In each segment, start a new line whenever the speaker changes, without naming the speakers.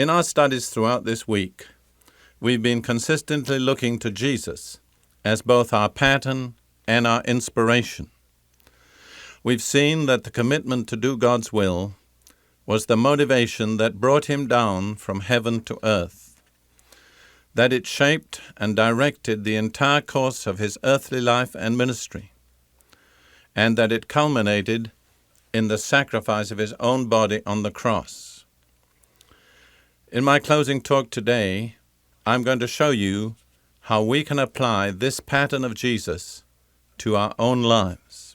In our studies throughout this week, we've been consistently looking to Jesus as both our pattern and our inspiration. We've seen that the commitment to do God's will was the motivation that brought him down from heaven to earth, that it shaped and directed the entire course of his earthly life and ministry, and that it culminated in the sacrifice of his own body on the cross. In my closing talk today, I'm going to show you how we can apply this pattern of Jesus to our own lives.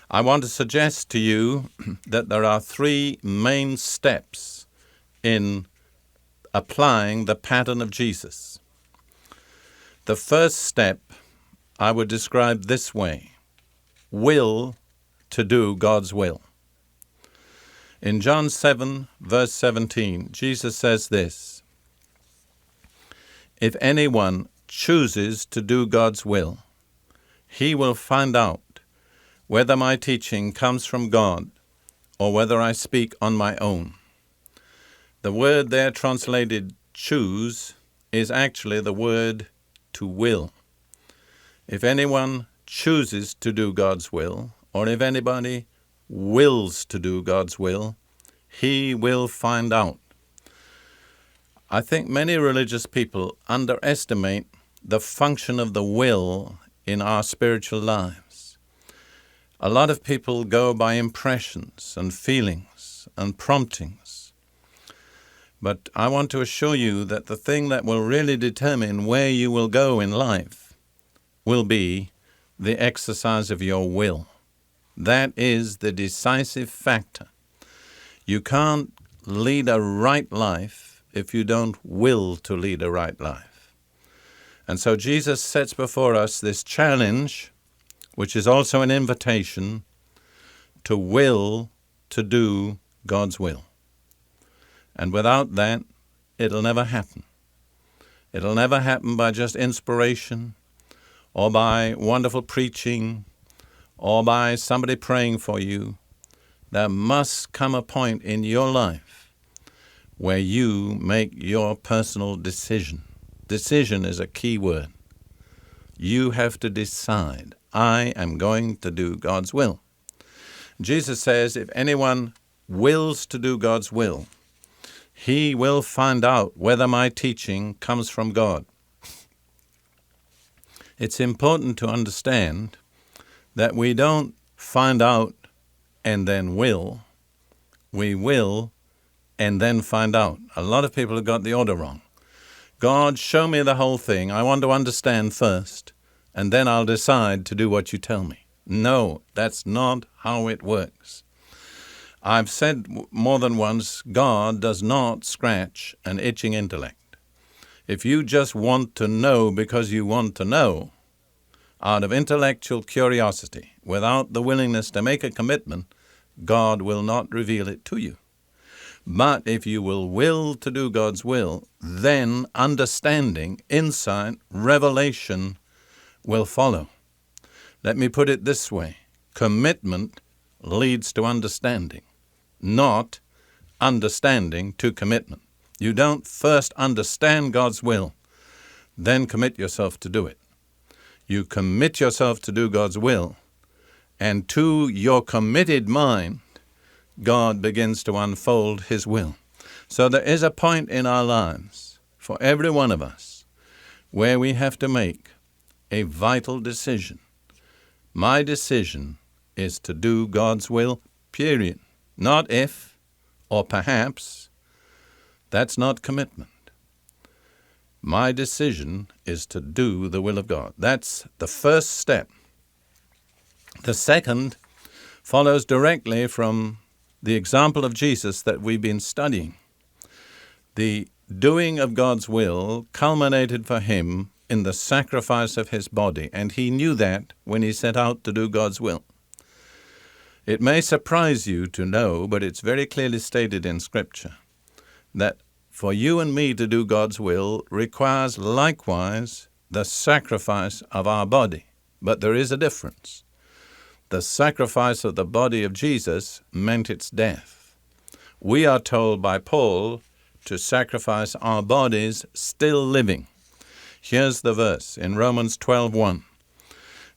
I want to suggest to you that there are three main steps in applying the pattern of Jesus. The first step I would describe this way: will to do God's will. In John 7, verse 17, Jesus says this: "If anyone chooses to do God's will, he will find out whether my teaching comes from God or whether I speak on my own." The word there translated choose is actually the word to will. If anyone chooses to do God's will, or if anybody wills to do God's will, he will find out. I think many religious people underestimate the function of the will in our spiritual lives. A lot of people go by impressions and feelings and promptings. But I want to assure you that the thing that will really determine where you will go in life will be the exercise of your will. That is the decisive factor. You can't lead a right life if you don't will to lead a right life. And so Jesus sets before us this challenge, which is also an invitation to will to do God's will. And without that, it'll never happen. It'll never happen by just inspiration or by wonderful preaching or by somebody praying for you. There must come a point in your life where you make your personal decision. Decision is a key word. You have to decide, I am going to do God's will. Jesus says, if anyone wills to do God's will, he will find out whether my teaching comes from God. It's important to understand that we don't find out and then will. We will and then find out. A lot of people have got the order wrong. God, show me the whole thing. I want to understand first, and then I'll decide to do what you tell me. No, that's not how it works. I've said more than once, God does not scratch an itching intellect. If you just want to know because you want to know, out of intellectual curiosity, without the willingness to make a commitment, God will not reveal it to you. But if you will to do God's will, then understanding, insight, revelation will follow. Let me put it this way: commitment leads to understanding, not understanding to commitment. You don't first understand God's will, then commit yourself to do it. You commit yourself to do God's will, and to your committed mind, God begins to unfold his will. So there is a point in our lives, for every one of us, where we have to make a vital decision. My decision is to do God's will, period. Not if or perhaps. That's not commitment. My decision is to do the will of God. That's the first step. The second follows directly from the example of Jesus that we've been studying. The doing of God's will culminated for him in the sacrifice of his body, and he knew that when he set out to do God's will. It may surprise you to know, but it's very clearly stated in Scripture, that for you and me to do God's will requires likewise the sacrifice of our body. But there is a difference. The sacrifice of the body of Jesus meant its death. We are told by Paul to sacrifice our bodies still living. Here's the verse in Romans 12:1.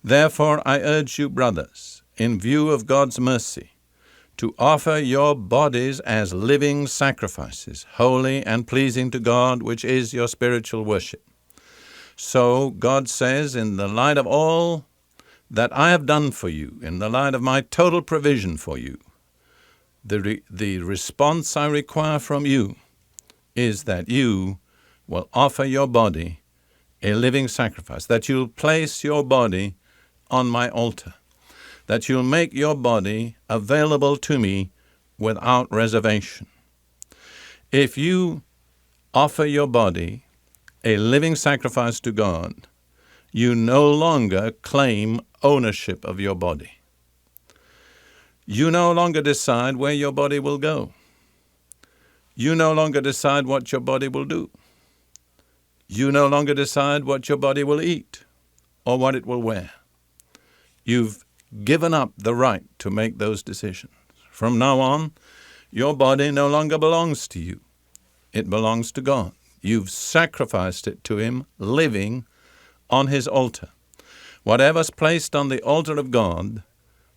Therefore I urge you, brothers, in view of God's mercy, to offer your bodies as living sacrifices, holy and pleasing to God, which is your spiritual worship. So God says, in the light of all that I have done for you, in the light of my total provision for you, the response I require from you is that you will offer your body a living sacrifice, that you'll place your body on my altar, that you'll make your body available to me without reservation. If you offer your body a living sacrifice to God, you no longer claim ownership of your body. You no longer decide where your body will go. You no longer decide what your body will do. You no longer decide what your body will eat or what it will wear. You've given up the right to make those decisions. From now on, your body no longer belongs to you. It belongs to God. You've sacrificed it to Him, living on His altar. Whatever's placed on the altar of God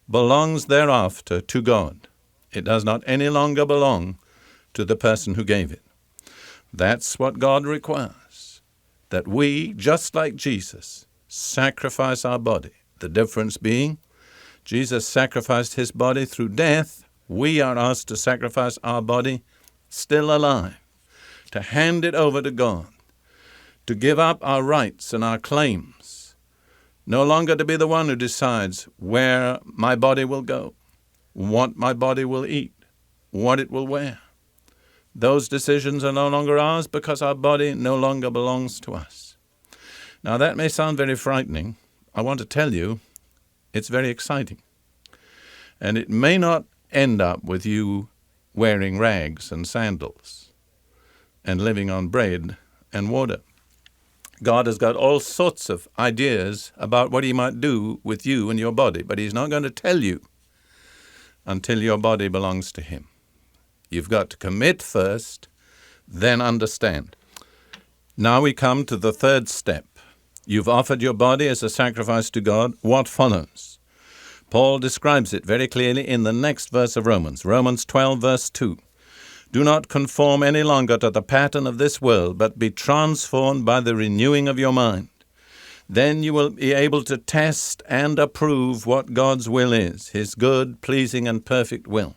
belongs thereafter to God. It does not any longer belong to the person who gave it. That's what God requires, that we, just like Jesus, sacrifice our body. The difference being, Jesus sacrificed His body through death. We are asked to sacrifice our body still alive, to hand it over to God, to give up our rights and our claims, no longer to be the one who decides where my body will go, what my body will eat, what it will wear. Those decisions are no longer ours because our body no longer belongs to us. Now, that may sound very frightening. I want to tell you it's very exciting. And it may not end up with you wearing rags and sandals and living on bread and water. God has got all sorts of ideas about what He might do with you and your body, but He's not going to tell you until your body belongs to Him. You've got to commit first, then understand. Now we come to the third step. You've offered your body as a sacrifice to God. What follows? Paul describes it very clearly in the next verse of Romans 12, verse 2. Do not conform any longer to the pattern of this world, but be transformed by the renewing of your mind. Then you will be able to test and approve what God's will is, His good, pleasing, and perfect will.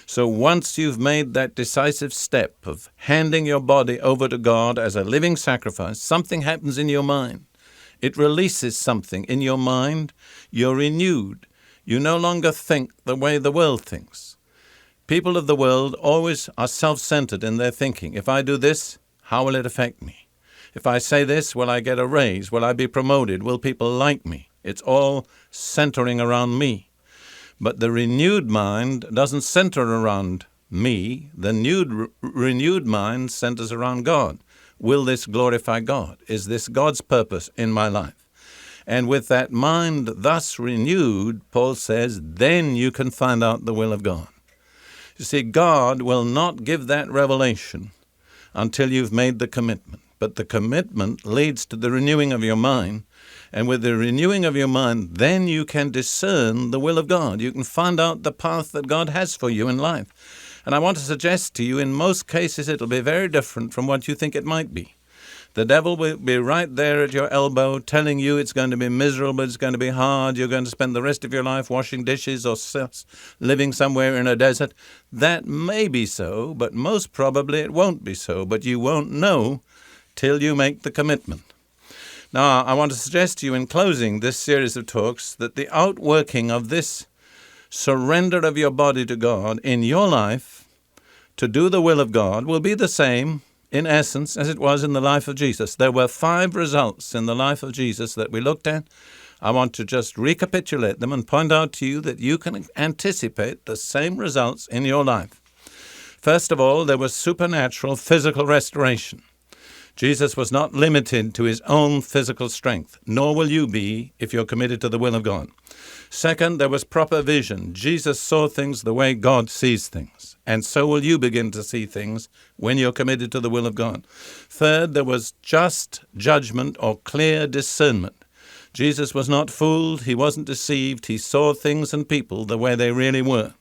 So once you've made that decisive step of handing your body over to God as a living sacrifice, something happens in your mind. It releases something in your mind. You're renewed. You no longer think the way the world thinks. People of the world always are self-centered in their thinking. If I do this, how will it affect me? If I say this, will I get a raise? Will I be promoted? Will people like me? It's all centering around me. But the renewed mind doesn't center around me. The renewed mind centers around God. Will this glorify God? Is this God's purpose in my life? And with that mind thus renewed, Paul says, then you can find out the will of God. You see, God will not give that revelation until you've made the commitment. But the commitment leads to the renewing of your mind. And with the renewing of your mind, then you can discern the will of God. You can find out the path that God has for you in life. And I want to suggest to you, in most cases, it'll be very different from what you think it might be. The devil will be right there at your elbow telling you it's going to be miserable, it's going to be hard, you're going to spend the rest of your life washing dishes or living somewhere in a desert. That may be so, but most probably it won't be so. But you won't know till you make the commitment. Now, I want to suggest to you in closing this series of talks that the outworking of this surrender of your body to God in your life to do the will of God will be the same in essence as it was in the life of Jesus. There were 5 results in the life of Jesus that we looked at. I want to just recapitulate them and point out to you that you can anticipate the same results in your life. First of all, there was supernatural physical restoration. Jesus was not limited to his own physical strength, nor will you be if you're committed to the will of God. Second, there was proper vision. Jesus saw things the way God sees things, and so will you begin to see things when you're committed to the will of God. Third, there was just judgment or clear discernment. Jesus was not fooled. He wasn't deceived. He saw things and people the way they really were.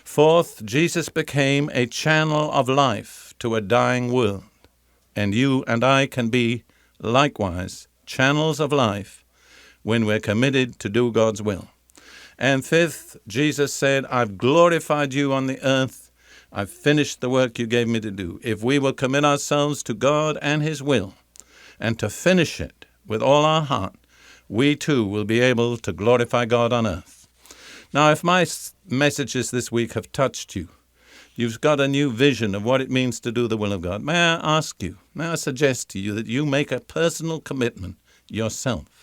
Fourth, Jesus became a channel of life to a dying world. And you and I can be, likewise, channels of life when we're committed to do God's will. And fifth, Jesus said, I've glorified you on the earth. I've finished the work you gave me to do. If we will commit ourselves to God and his will, and to finish it with all our heart, we too will be able to glorify God on earth. Now, if my messages this week have touched you, you've got a new vision of what it means to do the will of God, may I suggest to you that you make a personal commitment yourself